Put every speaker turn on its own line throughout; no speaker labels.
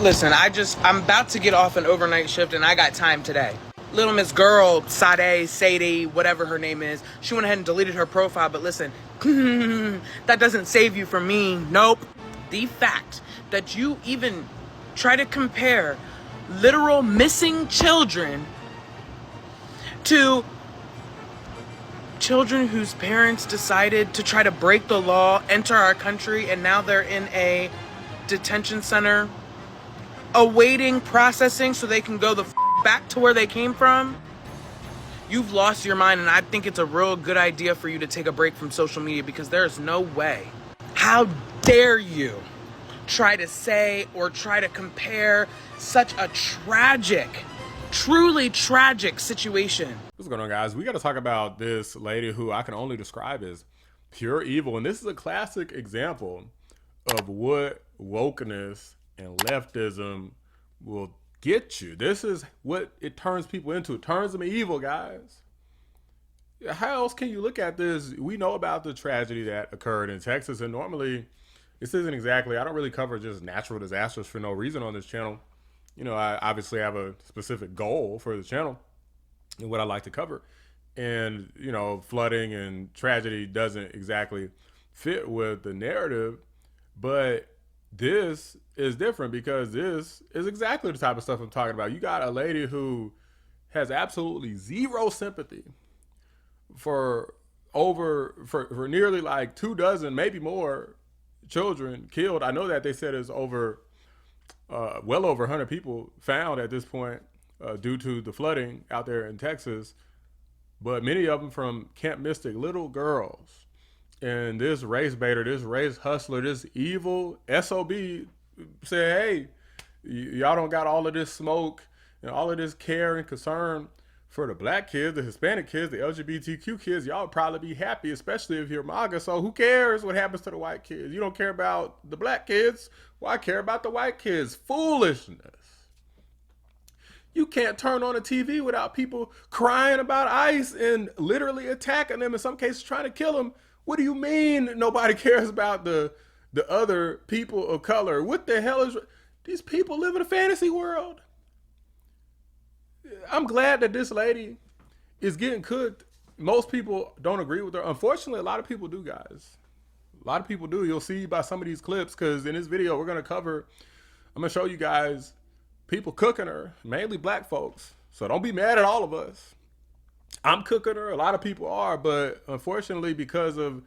Listen, I'm about to get off an overnight shift and I got time today. Little Miss Girl, Sade, whatever her name is, she went ahead and deleted her profile, but listen, that doesn't save you from me. Nope. The fact that you even try to compare literal missing children to children whose parents decided to try to break the law, enter our country, and now they're in a detention center awaiting processing so they can go back to where they came from. You've lost your mind, and I think it's a real good idea for you to take a break from social media, because there is no way. How dare you try to say or try to compare such a tragic, truly tragic situation.
What's going on, guys? We got to talk about this lady who I can only describe as pure evil. And this is a classic example of what wokeness and leftism will get you. This is what it turns people into. It turns them evil, guys. How else can you look at this? We know about the tragedy that occurred in Texas, and normally this isn't exactly, I don't really cover just natural disasters for no reason on this channel. You know, I obviously have a specific goal for the channel and what I like to cover. And, you know, flooding and tragedy doesn't exactly fit with the narrative, but this is different because this is exactly the type of stuff I'm talking about. You got a lady who has absolutely zero sympathy for nearly like 24, maybe more children killed. I know that they said it's over, well over 100 people found at this point due to the flooding out there in Texas, but many of them from Camp Mystic, little girls. And this race baiter, this race hustler, this evil SOB said, hey, y'all don't got all of this smoke and all of this care and concern for the black kids, the Hispanic kids, the LGBTQ kids. Y'all would probably be happy, especially if you're MAGA. So who cares what happens to the white kids? You don't care about the black kids. Why care about the white kids? Foolishness. You can't turn on a TV without people crying about ICE and literally attacking them, in some cases trying to kill them. What do you mean nobody cares about the other people of color? What the hell is... These people live in a fantasy world. I'm glad that this lady is getting cooked. Most people don't agree with her. Unfortunately, a lot of people do, guys. A lot of people do. You'll see by some of these clips, because in this video we're going to cover, I'm going to show you guys people cooking her, mainly black folks. So don't be mad at all of us. I'm cooking her. A lot of people are, but unfortunately, because of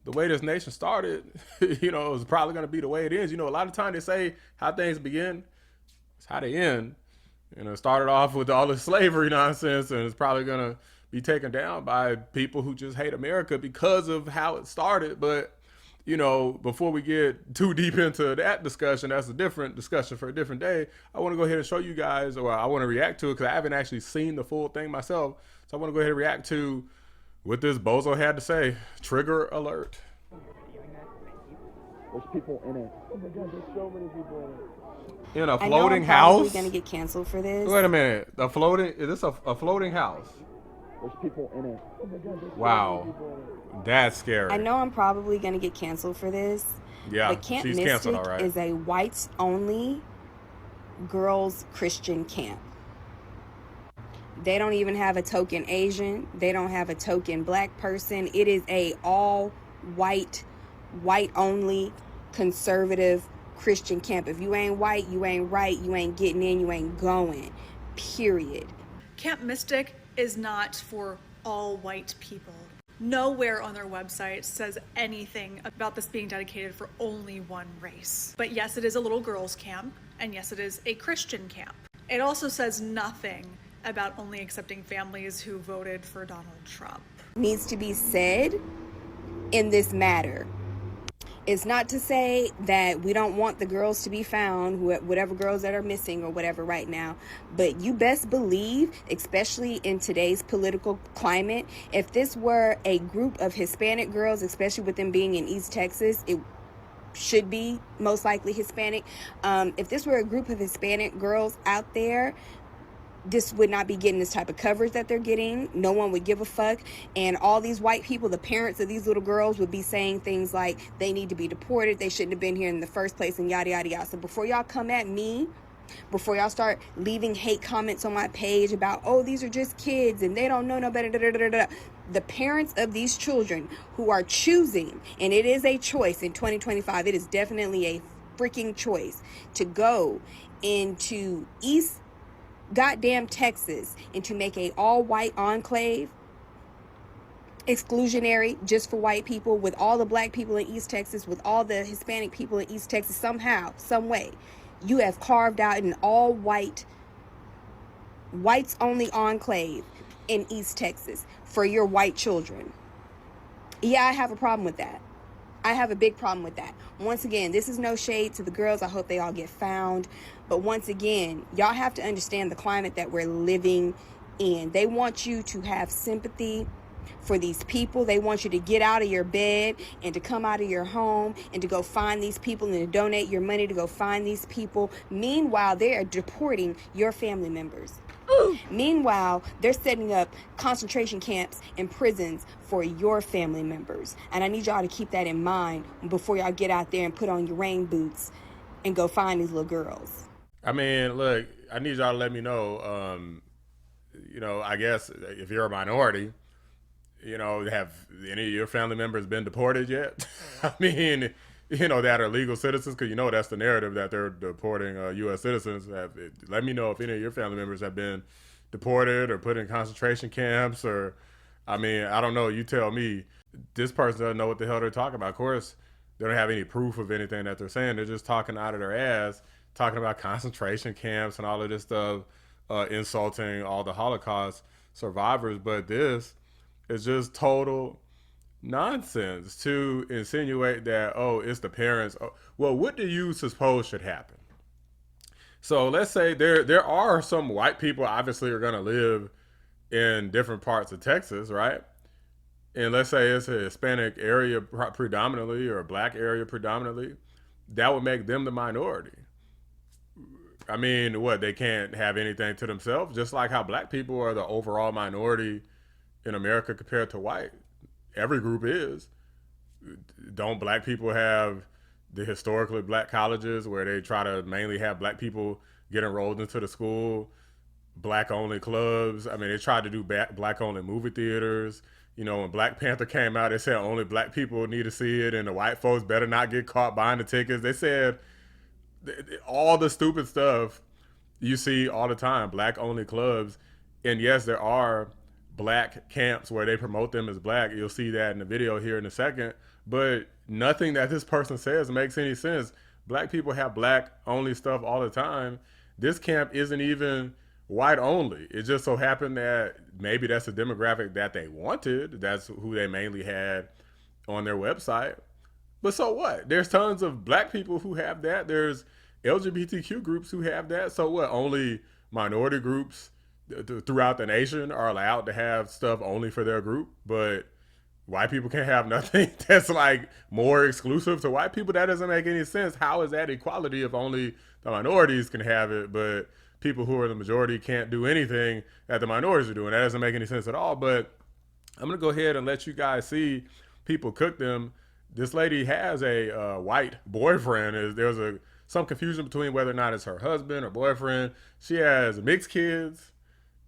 the way this nation started, you know, it's probably going to be the way it is. You know, a lot of times they say how things begin, it's how they end. You know, it started off with all this slavery nonsense, and it's probably going to be taken down by people who just hate America because of how it started. But, you know, before we get too deep into that discussion, that's a different discussion for a different day. I want to go ahead and show you guys, or I want to react to it, because I haven't actually seen the full thing myself. So I want to go ahead and react to what this bozo had to say. Trigger alert.
There's people in it. Oh my God, there's so many people in it.
In a floating
I know I'm
house?
probably gonna get canceled for this.
Wait a minute. Is this a floating house?
There's people in it. Oh my God, there's
wow.
so many people in it.
That's scary.
I know I'm probably gonna get canceled for this.
Yeah,
but Camp
she's
Mystic
canceled, all right.
is a whites-only girls' Christian camp. They don't even have a token Asian. They don't have a token black person. It is a all white only conservative Christian camp. If you ain't white, you ain't right, you ain't getting in, you ain't going. Period.
Camp Mystic is not for all white people. Nowhere on their website says anything about this being dedicated for only one race. But yes, it is a little girls' camp, and yes, it is a Christian camp. It also says nothing about only accepting families who voted for Donald Trump.
Needs to be said in this matter. It's not to say that we don't want the girls to be found, whatever girls that are missing or whatever right now, but you best believe, especially in today's political climate, if this were a group of Hispanic girls, especially with them being in East Texas, it should be most likely Hispanic. If this were a group of Hispanic girls out there, this would not be getting this type of coverage that they're getting. No one would give a fuck. And all these white people, the parents of these little girls, would be saying things like they need to be deported, they shouldn't have been here in the first place, and yada yada yada. So before y'all come at me, before y'all start leaving hate comments on my page about, oh, these are just kids and they don't know no better, the parents of these children who are choosing, and it is a choice in 2025, it is definitely a freaking choice to go into East goddamn Texas and to make a all-white enclave, exclusionary just for white people, with all the black people in East Texas, with all the Hispanic people in East Texas. Somehow, some way, you have carved out an all-white, whites-only enclave in East Texas for your white children. Yeah, I have a problem with that. I have a big problem with that. Once again, this is no shade to the girls. I hope they all get found. But once again, y'all have to understand the climate that we're living in. They want you to have sympathy for these people. They want you to get out of your bed and to come out of your home and to go find these people and to donate your money to go find these people. Meanwhile, they are deporting your family members. Meanwhile, they're setting up concentration camps and prisons for your family members. And I need y'all to keep that in mind before y'all get out there and put on your rain boots and go find these little girls.
I mean, look, I need y'all to let me know, I guess if you're a minority, have any of your family members been deported yet? I mean, that are legal citizens, because that's the narrative, that they're deporting U.S. citizens. Let me know if any of your family members have been deported or put in concentration camps, or, I mean, I don't know. You tell me. This person doesn't know what the hell they're talking about. Of course, they don't have any proof of anything that they're saying. They're just talking out of their ass, talking about concentration camps and all of this stuff, insulting all the Holocaust survivors. But this is just total nonsense to insinuate that, oh, it's the parents. Well, what do you suppose should happen? So let's say there are some white people obviously are going to live in different parts of Texas, right? And let's say it's a Hispanic area predominantly, or a black area predominantly. That would make them the minority. I mean, what, they can't have anything to themselves? Just like how black people are the overall minority in America compared to white. Every group is. Don't black people have the historically black colleges where they try to mainly have black people get enrolled into the school, black only clubs? I mean, they tried to do black only movie theaters. When Black Panther came out, they said only black people need to see it and the white folks better not get caught buying the tickets. They said all the stupid stuff you see all the time, black only clubs. And yes, there are black camps where they promote them as black. You'll see that in the video here in a second. But nothing that this person says makes any sense. Black people have black only stuff all the time. This camp isn't even white only. It just so happened that maybe that's a demographic that they wanted. That's who they mainly had on their website. But so what? There's tons of black people who have that. There's LGBTQ groups who have that. So what? Only minority groups throughout the nation are allowed to have stuff only for their group, but white people can't have nothing that's like more exclusive to white people? That doesn't make any sense. How is that equality if only the minorities can have it, but people who are the majority can't do anything that the minorities are doing? That doesn't make any sense at all. But I'm gonna go ahead and let you guys see people cook them. This lady has a white boyfriend. There's some confusion between whether or not it's her husband or boyfriend. She has mixed kids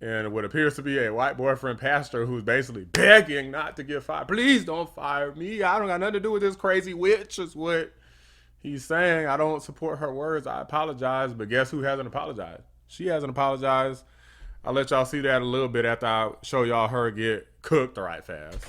and what appears to be a white boyfriend pastor who's basically begging not to get fired. Please don't fire me. I don't got nothing to do with this crazy witch, is what he's saying. I don't support her words. I apologize. But guess who hasn't apologized? She hasn't apologized. I'll let y'all see that a little bit after I show y'all her get cooked right fast.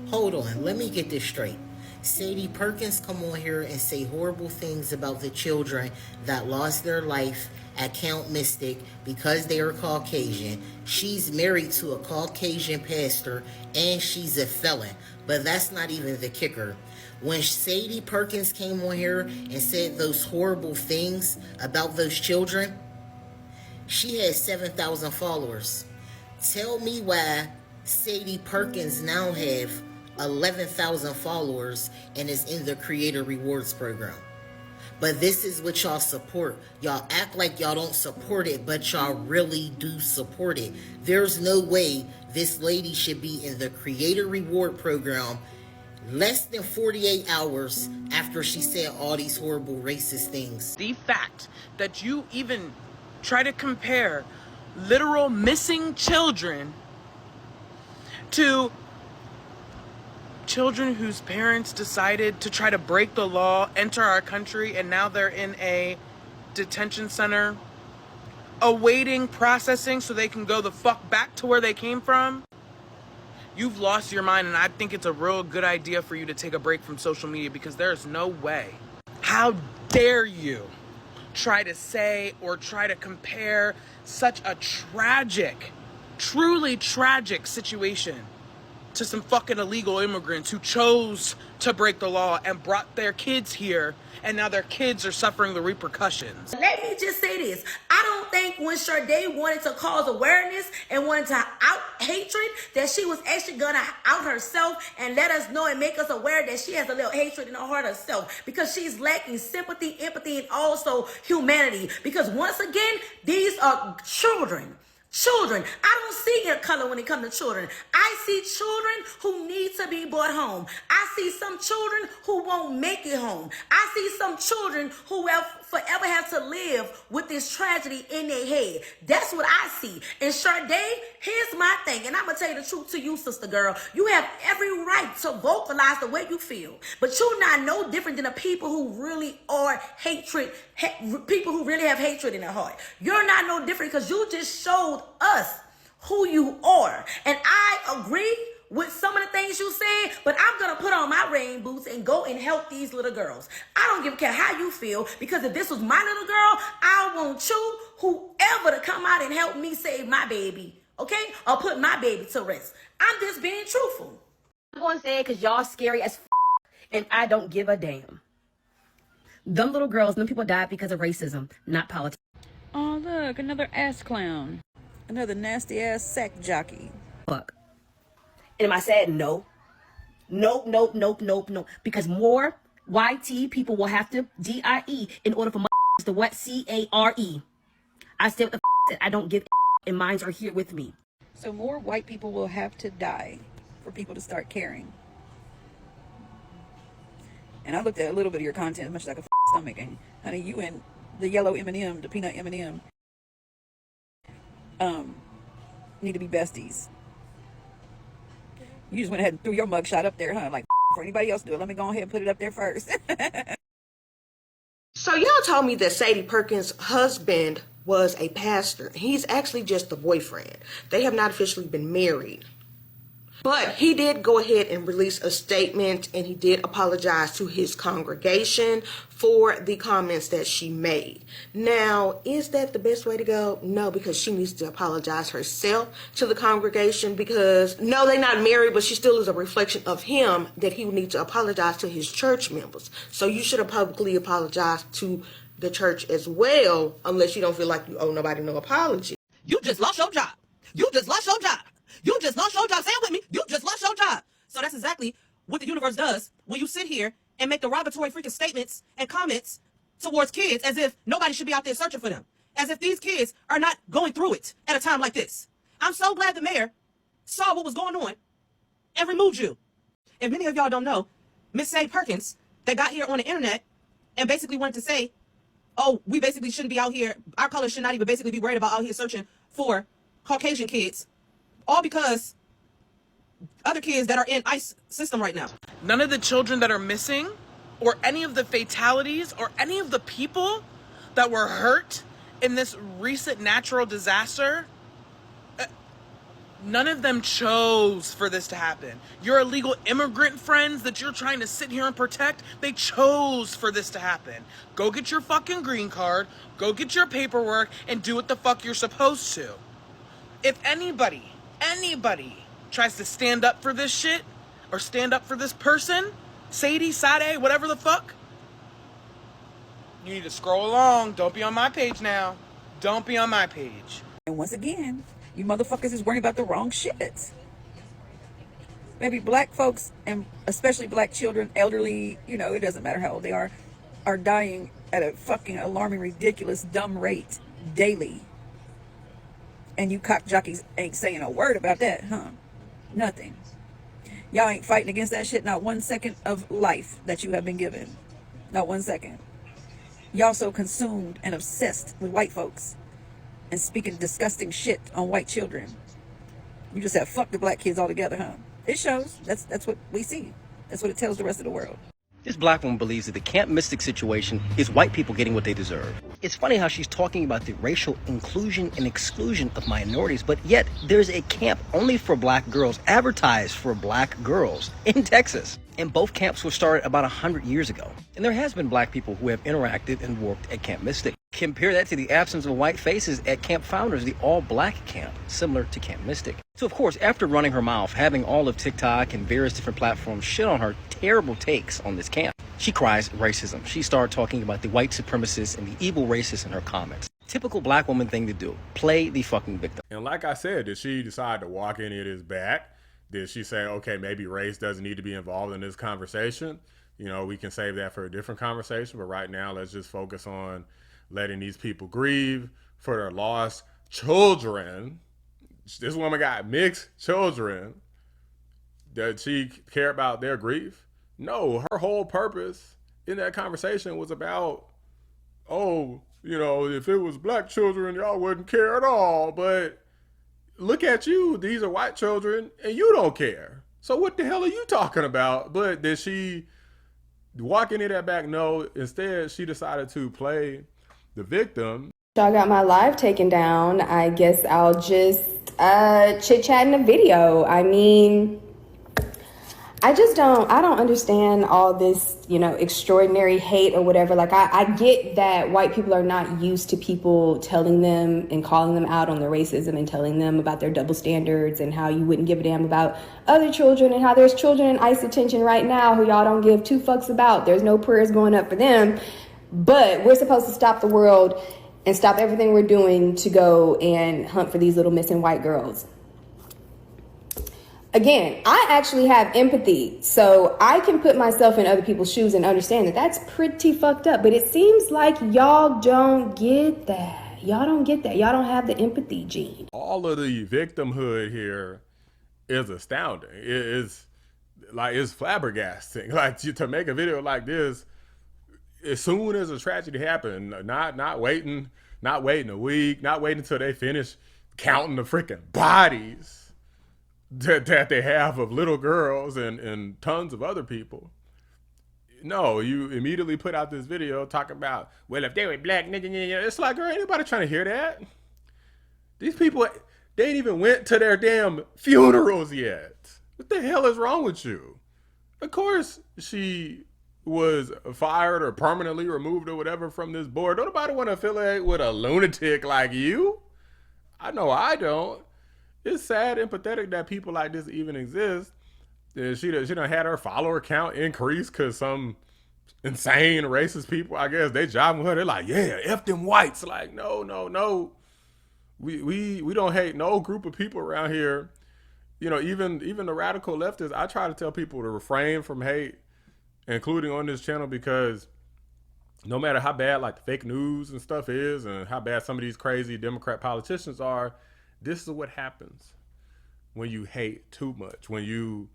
Hold on, let me get this straight. Sade Perkins come on here and say horrible things about the children that lost their life at Count Mystic because they are Caucasian. She's married to a Caucasian pastor and she's a felon. But that's not even the kicker. When Sade Perkins came on here and said those horrible things about those children, she had 7,000 followers. Tell me why Sade Perkins now have 11,000 followers and is in the Creator Rewards program. But this is what y'all support. Y'all act like y'all don't support it, but y'all really do support it. There's no way this lady should be in the Creator Reward Program less than 48 hours after she said all these horrible racist things.
The fact that you even try to compare literal missing children to children whose parents decided to try to break the law, enter our country, and now they're in a detention center awaiting processing so they can go the fuck back to where they came from. You've lost your mind, and I think it's a real good idea for you to take a break from social media, because there's no way. How dare you try to say or try to compare such a tragic, truly tragic situation to some fucking illegal immigrants who chose to break the law and brought their kids here, and now their kids are suffering the repercussions.
Let me just say this. I don't think when Sade wanted to cause awareness and wanted to out hatred, that she was actually gonna out herself and let us know and make us aware that she has a little hatred in her heart herself, because she's lacking sympathy, empathy, and also humanity. Because once again, these are children. Children. I don't see your color when it comes to children. I see children who need to be brought home. I see some children who won't make it home. I see some children who will forever have to live with this tragedy in their head. That's what I see. And Sade, here's my thing, and I'm going to tell you the truth to you, sister girl. You have every right to vocalize the way you feel, but you're not no different than the people who really are people who really have hatred in their heart. You're not no different, because you just showed us who you are. And I agree with some of the things you said, but I'm gonna put on my rain boots and go and help these little girls. I don't give a care how you feel, because if this was my little girl, I want you, whoever, to come out and help me save my baby, okay? Or put my baby to rest. I'm just being truthful.
I'm going to say it because y'all scary as and I don't give a damn. Them little girls, them people died because of racism, not politics.
Oh, look, another ass clown. Another nasty ass sack jockey.
Fuck. And am I sad? No. Nope. Because more YT people will have to DIE in order for to what? CARE. I said what the said. I don't give a, and mines are here with me.
So more white people will have to die for people to start caring. And I looked at a little bit of your content, much like a stomach, and honey, you and the yellow M&M, the peanut M&M, need to be besties. You just went ahead and threw your mugshot up there, huh? Like, for anybody else to do it, let me go ahead and put it up there first.
So y'all told me that Sade Perkins' husband was a pastor. He's actually just the boyfriend. They have not officially been married. But he did go ahead and release a statement, and he did apologize to his congregation for the comments that she made. Now, is that the best way to go? No, because she needs to apologize herself to the congregation, because no, they're not married, but she still is a reflection of him, that he would need to apologize to his church members. So you should have publicly apologized to the church as well, unless you don't feel like you owe nobody no apology.
You just lost your job. You just lost your job. You just lost your job. Say it with me. You just lost your job. So that's exactly what the universe does when you sit here and make derogatory freaking statements and comments towards kids, as if nobody should be out there searching for them. As if these kids are not going through it at a time like this. I'm so glad the mayor saw what was going on and removed you. If many of y'all don't know, Miss Sade Perkins, that got here on the internet and basically wanted to say, oh, we basically shouldn't be out here, our color should not even basically be worried about out here searching for Caucasian kids, all because other kids that are in ICE system right now.
None of the children that are missing, or any of the fatalities, or any of the people that were hurt in this recent natural disaster, none of them chose for this to happen. Your illegal immigrant friends that you're trying to sit here and protect, they chose for this to happen. Go get your fucking green card, go get your paperwork, and do what the fuck you're supposed to. If anybody tries to stand up for this shit, or stand up for this person, Sade, whatever the fuck, you need to scroll along. Don't be on my page now. Don't be on my page.
And once again, you motherfuckers is worrying about the wrong shit. Maybe black folks, and especially black children, elderly, you know, it doesn't matter how old they are dying at a fucking alarming, ridiculous, dumb rate daily. And you cock jockeys ain't saying a word about that, huh? Nothing. Y'all ain't fighting against that shit, not 1 second of life that you have been given. Not 1 second. Y'all so consumed and obsessed with white folks and speaking disgusting shit on white children. You just have fucked the black kids altogether, huh? It shows. That's what we see. That's what it tells the rest of the world.
This black woman believes that the Camp Mystic situation is white people getting what they deserve. It's funny how she's talking about the racial inclusion and exclusion of minorities, but yet there's a camp only for black girls, advertised for black girls in Texas. And both camps were started about 100 years ago. And there has been black people who have interacted and worked at Camp Mystic. Compare that to the absence of white faces at Camp Founders, the all-black camp, similar to Camp Mystic. So of course, after running her mouth, having all of TikTok and various different platforms shit on her terrible takes on this camp, she cries racism. She started talking about the white supremacists and the evil racists in her comments. Typical black woman thing to do. Play the fucking victim.
And like I said, did she decide to walk any of this back? Did she say, okay, maybe race doesn't need to be involved in this conversation? You know, we can save that for a different conversation. But right now, let's just focus on letting these people grieve for their lost children. This woman got mixed children. Did she care about their grief? No, her whole purpose in that conversation was about, oh, you know, if it was black children, y'all wouldn't care at all. But look at you, these are white children and you don't care. So what the hell are you talking about? But did she walk any of that back? No, instead she decided to play the victim.
Y'all got my live taken down. I guess I'll just chit chat in a video. I mean, I don't understand all this, you know, extraordinary hate or whatever. Like, I get that white people are not used to people telling them and calling them out on their racism and telling them about their double standards and how you wouldn't give a damn about other children and how there's children in ICE detention right now who y'all don't give two fucks about. There's no prayers going up for them. But we're supposed to stop the world and stop everything we're doing to go and hunt for these little missing white girls. Again, I actually have empathy, so I can put myself in other people's shoes and understand that that's pretty fucked up. But it seems like y'all don't get that. Y'all don't get that. Y'all don't have the empathy gene.
All of the victimhood here is astounding. It's flabbergasting. Like, to make a video like this, as soon as a tragedy happened, not waiting a week, not waiting until they finish counting the freaking bodies that they have of little girls and tons of other people. No, you immediately put out this video talking about, well, if they were black, it's like, girl, ain't anybody trying to hear that? These people, they ain't even went to their damn funerals yet. What the hell is wrong with you? Of course she was fired or permanently removed or whatever from this board. Don't nobody want to affiliate with a lunatic like you. I know I don't. It's sad and pathetic that people like this even exist. She done had her follower count increase because some insane racist people, I guess, they jiving with her. They're like, yeah, F them whites. Like, no. We don't hate no group of people around here. You know, even the radical leftists, I try to tell people to refrain from hate, including on this channel, because no matter how bad like the fake news and stuff is and how bad some of these crazy Democrat politicians are, this is what happens when you hate too much, when you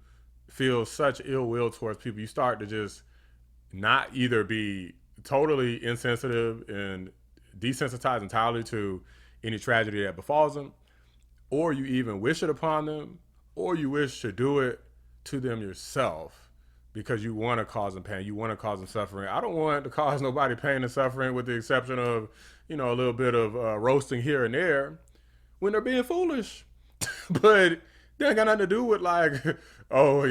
feel such ill will towards people. You start to just not either be totally insensitive and desensitized entirely to any tragedy that befalls them, or you even wish it upon them, or you wish to do it to them yourself because you want to cause them pain, you want to cause them suffering. I don't want to cause nobody pain and suffering, with the exception of, you know, a little bit of roasting here and there when they're being foolish. But that ain't got nothing to do with like, oh,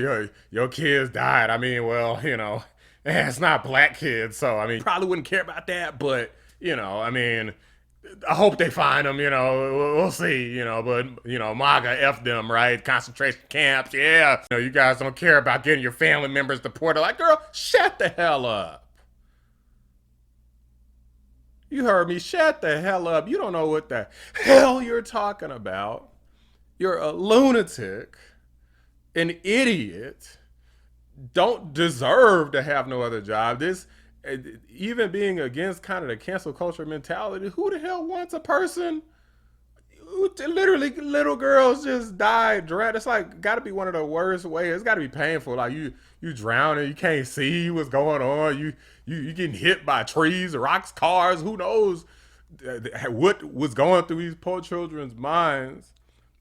your kids died. I mean, well, you know, it's not black kids, so I mean, probably wouldn't care about that. But, you know, I mean, I hope they find them, you know, we'll see, you know, but, you know, MAGA F them, right? Concentration camps, yeah. You know, you guys don't care about getting your family members deported. Like, girl, shut the hell up. You heard me, shut the hell up. You don't know what the hell you're talking about. You're a lunatic, an idiot, don't deserve to have no other job. This even being against kind of the cancel culture mentality, who the hell wants a person who literally little girls just died drowned? It's like got to be one of the worst ways. It's got to be painful. Like you drowning, you can't see what's going on. You getting hit by trees, rocks, cars. Who knows what was going through these poor children's minds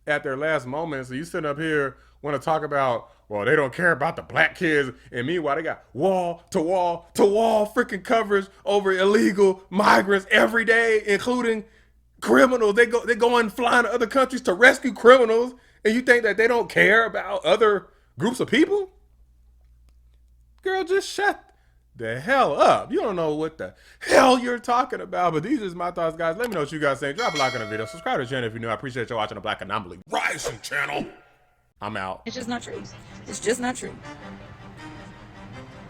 at their last moments? So you sitting up here want to talk about, well, they don't care about the black kids, and meanwhile they got wall to wall to wall freaking coverage over illegal migrants every day, including criminals. They go and fly to other countries to rescue criminals, and you think that they don't care about other groups of people? Girl, just shut the hell up. You don't know what the hell you're talking about. But these are my thoughts, guys. Let me know what you guys think. Drop a like on the video. Subscribe to the channel if you're new. I appreciate you watching the Black Anomaly Rising channel. I'm out.
It's just not true. It's just not true.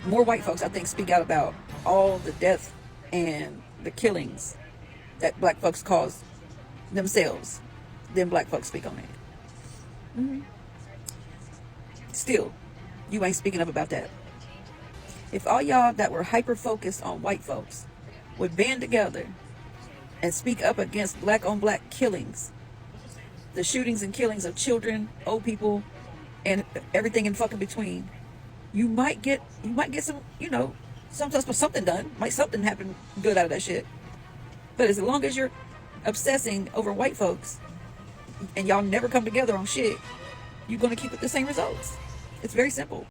More white folks, I think, speak out about all the death and the killings that black folks cause themselves than black folks speak on it. Mm-hmm. Still, you ain't speaking up about that. If all y'all that were hyper-focused on white folks would band together and speak up against black-on-black killings, the shootings and killings of children, old people, and everything in fucking between, you might get some, something done. Might something happen good out of that shit. But as long as you're obsessing over white folks and y'all never come together on shit, you're going to keep with the same results. It's very simple.